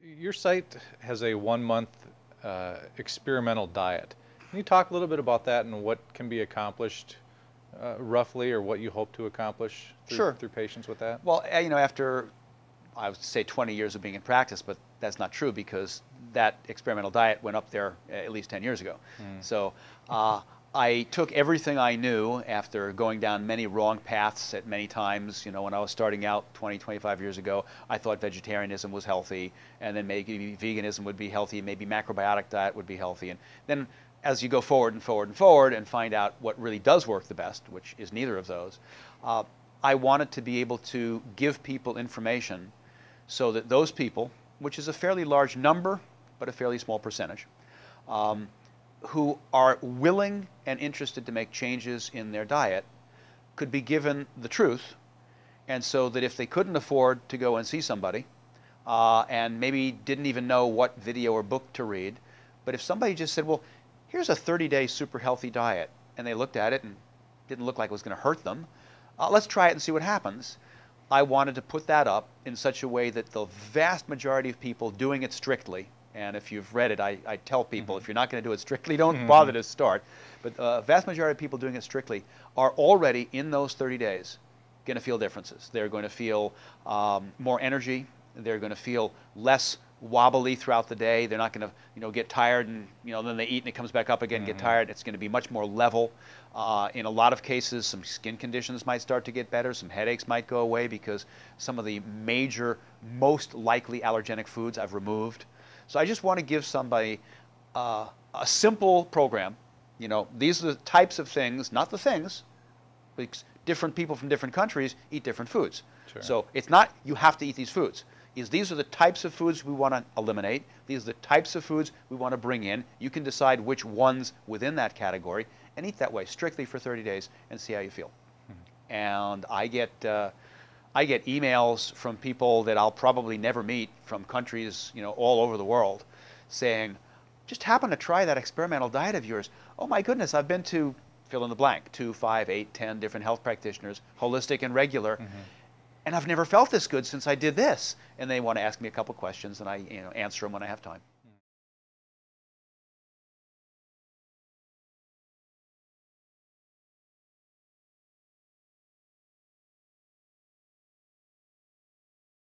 Your site has a 1 month experimental diet. Can you talk a little bit about that and what can be accomplished roughly, or what you hope to accomplish Sure. through patients with that? Well, after I would say 20 years of being in practice, but that's not true because that experimental diet went up there at least 10 years ago. Mm. So I took everything I knew after going down many wrong paths at many times. When I was starting out 20, 25 years ago, I thought vegetarianism was healthy, and then maybe veganism would be healthy, maybe macrobiotic diet would be healthy. And then as you go forward and forward and forward and find out what really does work the best, which is neither of those, I wanted to be able to give people information so that those people, which is a fairly large number, but a fairly small percentage, who are willing and interested to make changes in their diet could be given the truth, and so that if they couldn't afford to go and see somebody, and maybe didn't even know what video or book to read, but if somebody just said, well, here's a 30-day super healthy diet, and they looked at it and didn't look like it was going to hurt them, let's try it and see what happens. I wanted to put that up in such a way that the vast majority of people doing it strictly, and if you've read it, I tell people, if you're not going to do it strictly, don't bother to start. But the vast majority of people doing it strictly are already, in those 30 days, going to feel differences. They're going to feel more energy. They're going to feel less wobbly throughout the day. They're not going to get tired and then they eat and it comes back up again, get tired. It's going to be much more level. In a lot of cases, some skin conditions might start to get better. Some headaches might go away because some of the major, most likely allergenic foods I've removed. So I just want to give somebody a simple program. These are the types of things, not the things, because different people from different countries eat different foods. Sure. So it's not you have to eat these foods. These are the types of foods we want to eliminate. These are the types of foods we want to bring in. You can decide which ones within that category and eat that way strictly for 30 days and see how you feel. And I get emails from people that I'll probably never meet from countries all over the world saying, just happen to try that experimental diet of yours. Oh my goodness, I've been to fill in the blank, 2, 5, 8, 10 different health practitioners, holistic and regular, and I've never felt this good since I did this. And they want to ask me a couple questions, and I answer them when I have time.